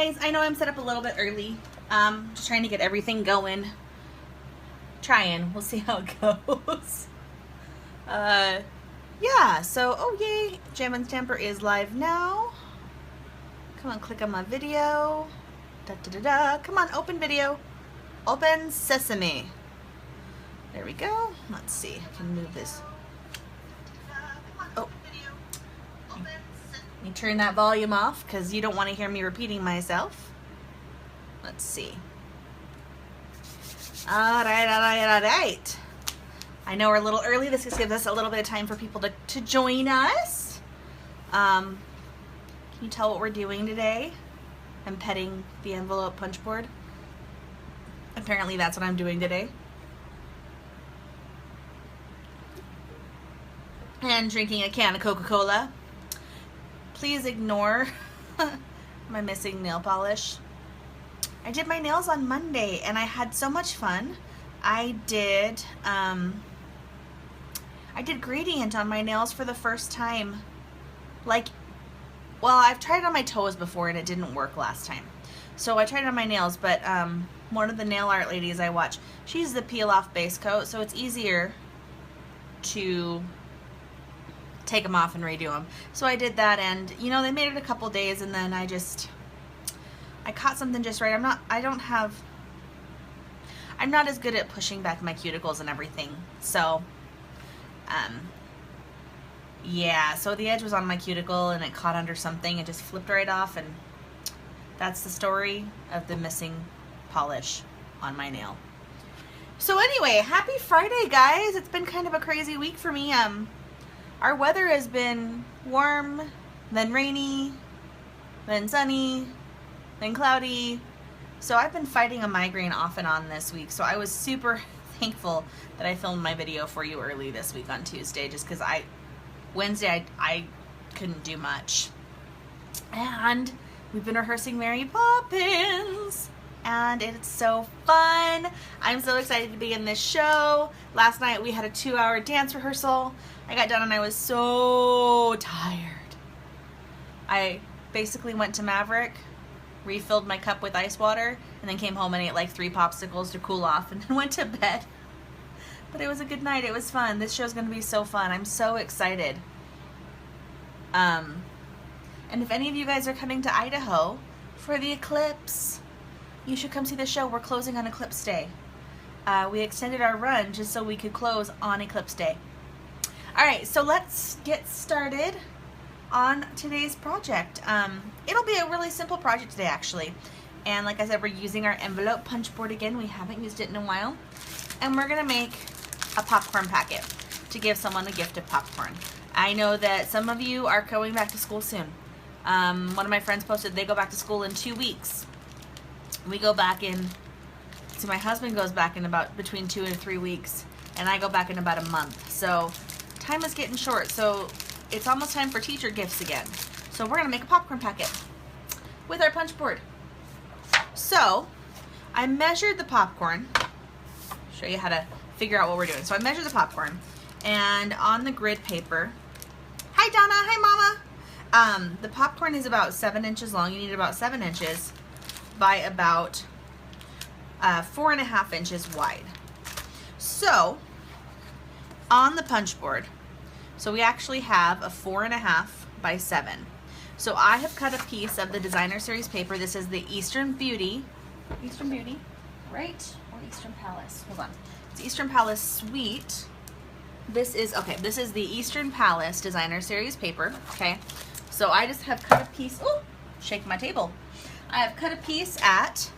guys, I know I'm set up a little bit early. Just trying to get everything going. We'll see how it goes. Yeah, so, oh yay, Jam and Stamper is live now. Come on, click on my video. Da da da da. Come on, open video. Open Sesame. There we go. Let's see, I can move this. Oh. Let me turn that volume off because you don't want to hear me repeating myself. Let's see. All right. I know we're a little early. This just gives us a little bit of time for people to join us. Can you tell what we're doing today? I'm petting the envelope punch board. Apparently that's what I'm doing today. And drinking a can of Coca-Cola. Please ignore my missing nail polish. I did my nails on Monday and I had so much fun. I did gradient on my nails for the first time. Like, well, I've tried it on my toes before and it didn't work last time. So I tried it on my nails, but one of the nail art ladies I watch, she uses the peel off base coat, so it's easier to take them off and redo them. So I did that, and you know, they made it a couple days, and then I caught something just right. I'm not as good at pushing back my cuticles and everything. So yeah, so the edge was on my cuticle and it caught under something and just flipped right off, and that's the story of the missing polish on my nail. So anyway, happy Friday, guys. It's been kind of a crazy week for me. Our weather has been warm, then rainy, then sunny, then cloudy. So I've been fighting a migraine off and on this week. So I was super thankful that I filmed my video for you early this week on Tuesday, just because Wednesday I couldn't do much. And we've been rehearsing Mary Poppins, and it's so fun. I'm so excited to be in this show. Last night we had a 2-hour dance rehearsal. I got done and I was so tired. I basically went to Maverick, refilled my cup with ice water, and then came home and ate like 3 popsicles to cool off, and then went to bed. But it was a good night. It was fun. This show's going to be so fun. I'm so excited. And if any of you guys are coming to Idaho for the eclipse, you should come see the show. We're closing on Eclipse Day. We extended our run just so we could close on Eclipse Day. All right, so let's get started on today's project. It'll be a really simple project today, actually. And like I said, we're using our envelope punch board again. We haven't used it in a while. And we're gonna make a popcorn packet to give someone a gift of popcorn. I know that some of you are going back to school soon. One of my friends posted they go back to school in 2 weeks. We go back in, so my husband goes back in about between 2 and 3 weeks, and I go back in about a month. So time is getting short, so it's almost time for teacher gifts again. So we're gonna make a popcorn packet with our punch board. So I measured the popcorn. Show you how to figure out what we're doing. So I measured the popcorn, and on the grid paper, hi Donna, hi Mama. The popcorn is about 7 inches long. You need about 7 inches by about 4.5 inches wide. So on the punch board, so we actually have a 4.5 by 7. So I have cut a piece of the Designer Series paper. This is the Eastern Beauty, right? Or Eastern Palace, hold on. It's Eastern Palace Suite. This is the Eastern Palace Designer Series paper, okay? So I just have cut a piece, oh, shake my table. I have cut a piece at,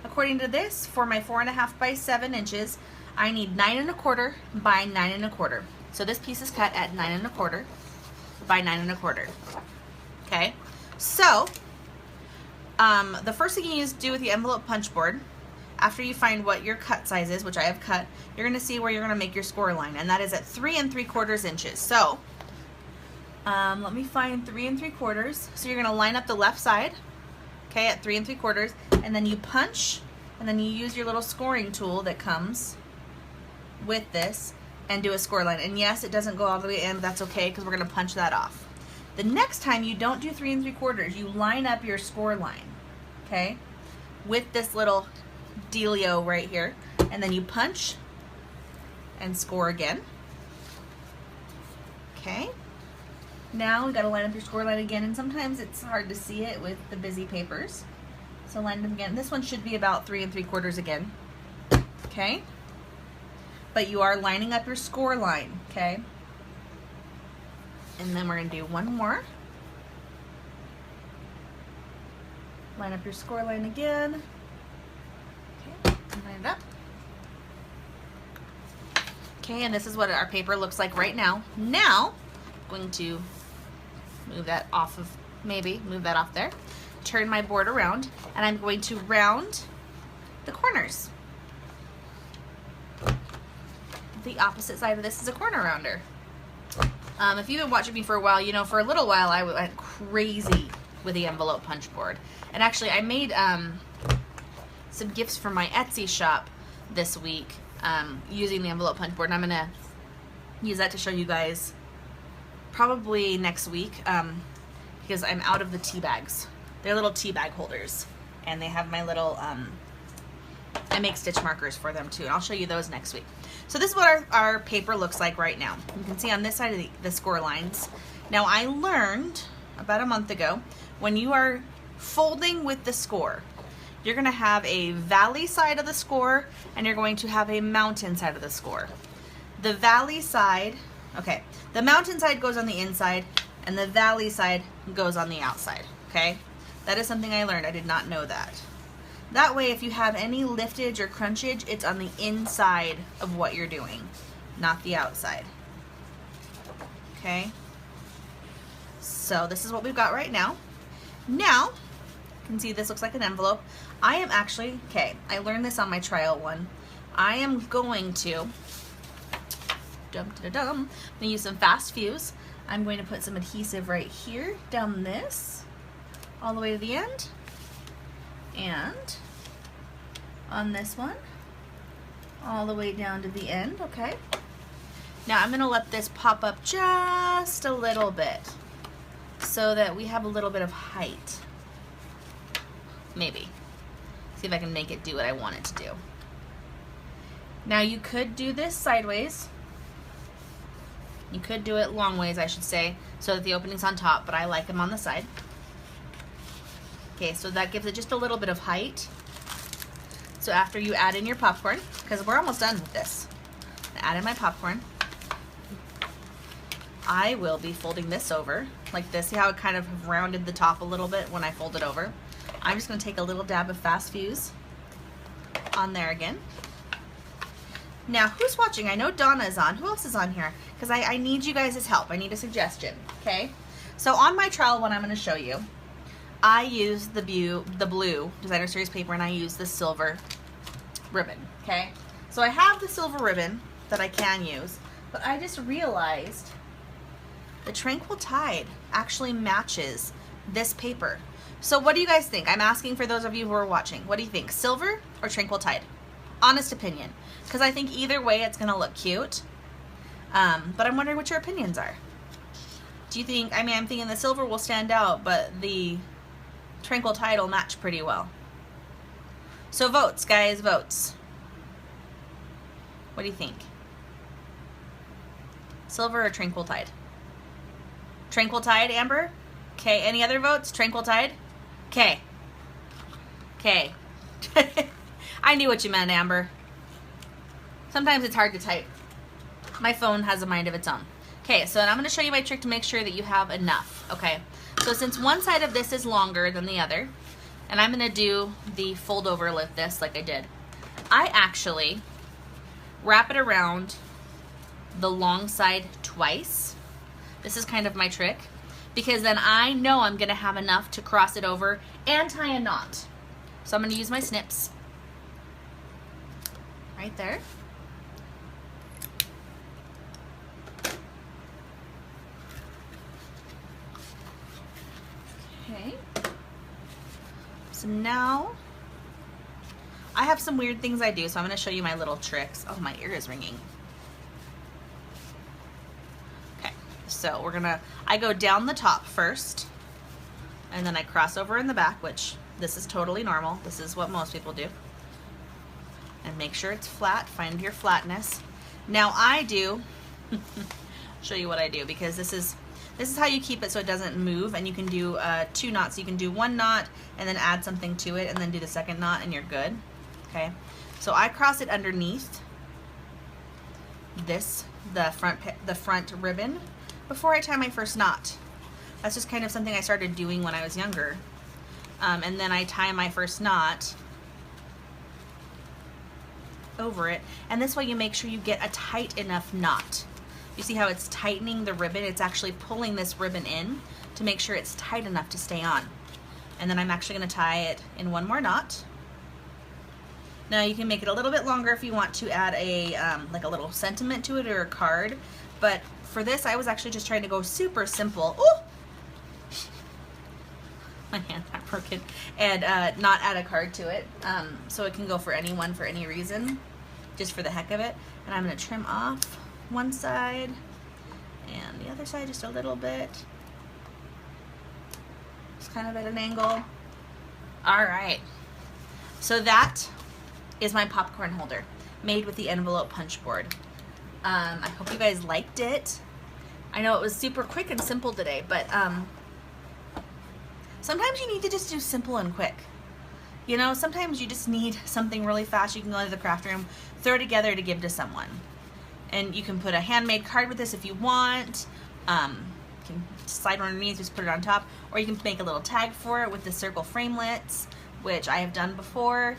according to this, for my 4.5 by 7 inches, I need 9.25 by 9.25. So this piece is cut at 9.25 by 9.25. Okay, so the first thing you need to do with the envelope punch board, after you find what your cut size is, which I have cut, you're going to see where you're going to make your score line, and that is at 3 3/4 inches. So let me find 3 3/4. So you're going to line up the left side, okay, at 3 3/4, and then you punch, and then you use your little scoring tool that comes with this and do a score line. And yes, it doesn't go all the way in, but that's okay because we're going to punch that off. The next time you don't do 3 3/4, you line up your score line. okay, with this little dealio right here, and then you punch and score again. Okay, now we got to line up your score line again, and sometimes it's hard to see it with the busy papers, so line them again. This one should be about 3 3/4 again. Okay, but you are lining up your score line. Okay, and then we're gonna do one more. Line up your score line again. Okay, line it up. Okay, and this is what our paper looks like right now. Now, I'm going to move that off of, move that off there. Turn my board around, and I'm going to round the corners. The opposite side of this is a corner rounder. If you've been watching me for a while, you know for a little while I went crazy with the envelope punch board. And actually I made some gifts for my Etsy shop this week using the envelope punch board, and I'm gonna use that to show you guys probably next week because I'm out of the tea bags. They're little tea bag holders, and they have my little I make stitch markers for them too, and I'll show you those next week. So this is what our paper looks like right now. You can see on this side of the score lines. Now I learned about a month ago, when you are folding with the score, you're going to have a valley side of the score and you're going to have a mountain side of the score. The valley side, okay, the mountain side goes on the inside and the valley side goes on the outside, okay? That is something I learned. I did not know that. That way, if you have any liftage or crunchage, it's on the inside of what you're doing, not the outside. Okay? So this is what we've got right now. Now, you can see this looks like an envelope. I am actually, okay, I learned this on my trial one. I am going to, I'm gonna use some fast fuse. I'm going to put some adhesive right here, down this, all the way to the end. And on this one, all the way down to the end, okay? Now I'm gonna let this pop up just a little bit so that we have a little bit of height. Maybe. See if I can make it do what I want it to do. Now you could do this sideways. You could do it long ways, I should say, so that the opening's on top, but I like them on the side. Okay, so that gives it just a little bit of height. So after you add in your popcorn, because we're almost done with this, add in my popcorn. I will be folding this over like this. See how it kind of rounded the top a little bit when I fold it over? I'm just going to take a little dab of fast fuse on there again. Now, who's watching? I know Donna is on. Who else is on here? Because I need you guys' help. I need a suggestion, okay? So on my trial one I'm going to show you, I use the blue Designer Series paper, and I use the silver ribbon, okay? So I have the silver ribbon that I can use, but I just realized the Tranquil Tide actually matches this paper. So what do you guys think? I'm asking for those of you who are watching. What do you think, silver or Tranquil Tide? Honest opinion, because I think either way it's gonna look cute, but I'm wondering what your opinions are. Do you think, I mean, I'm thinking the silver will stand out, but the Tranquil Tide will match pretty well. So votes, guys, votes. What do you think? Silver or Tranquil Tide? Tranquil Tide, Amber? Okay, any other votes? Tranquil Tide? Okay. Okay. I knew what you meant, Amber. Sometimes it's hard to type. My phone has a mind of its own. Okay, so I'm going to show you my trick to make sure that you have enough. Okay, so since one side of this is longer than the other, and I'm going to do the fold over like this like I did, I actually wrap it around the long side twice. This is kind of my trick, because then I know I'm going to have enough to cross it over and tie a knot. So I'm going to use my snips right there. Okay. So now I have some weird things I do, so I'm going to show you my little tricks. Oh, my ear is ringing. Okay, so I go down the top first, and then I cross over in the back, which This is totally normal. This is what most people do. And make sure it's flat. Find your flatness. Now I do, show you what I do, because this is how you keep it so it doesn't move, and you can do 2 knots. You can do 1 knot and then add something to it and then do the second knot and you're good. Okay, so I cross it underneath the front ribbon before I tie my first knot. That's just kind of something I started doing when I was younger. And then I tie my first knot over it, and this way you make sure you get a tight enough knot. You see how it's tightening the ribbon? It's actually pulling this ribbon in to make sure it's tight enough to stay on. And then I'm actually going to tie it in 1 more knot. Now you can make it a little bit longer if you want to add a like a little sentiment to it or a card, but for this I was actually just trying to go super simple. Ooh! My hand's not broken. And not add a card to it, so it can go for anyone for any reason, just for the heck of it. And I'm going to trim off one side and the other side just a little bit. It's kind of at an angle. Alright, so that is my popcorn holder made with the envelope punch board. I hope you guys liked it. I know it was super quick and simple today, but sometimes you need to just do simple and quick. You know, sometimes you just need something really fast. You can go into the craft room, throw together to give to someone. And you can put a handmade card with this if you want. You can slide one underneath, just put it on top. Or you can make a little tag for it with the circle framelits, which I have done before.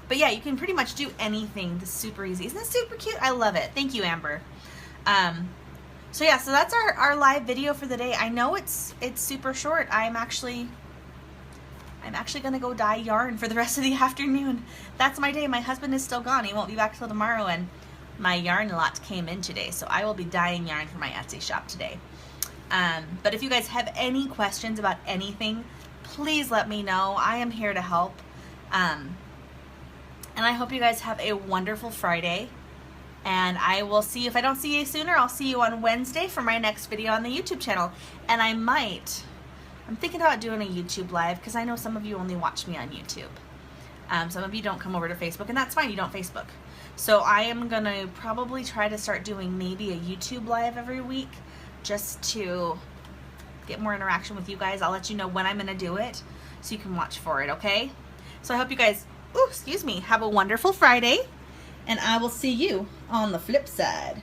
But yeah, you can pretty much do anything. This is super easy. Isn't this super cute? I love it. Thank you, Amber. So yeah, so that's our live video for the day. I know it's super short. I'm actually gonna go dye yarn for the rest of the afternoon. That's my day. My husband is still gone. He won't be back till tomorrow, and my yarn lot came in today, so I will be dyeing yarn for my Etsy shop today. But if you guys have any questions about anything, please let me know. I am here to help. And I hope you guys have a wonderful Friday. And I will see you, if I don't see you sooner, I'll see you on Wednesday for my next video on the YouTube channel. And I'm thinking about doing a YouTube live, because I know some of you only watch me on YouTube. Some of you don't come over to Facebook, and that's fine, you don't Facebook. So I am going to probably try to start doing maybe a YouTube live every week, just to get more interaction with you guys. I'll let you know when I'm going to do it, so you can watch for it, okay? So I hope you guys, have a wonderful Friday, and I will see you on the flip side.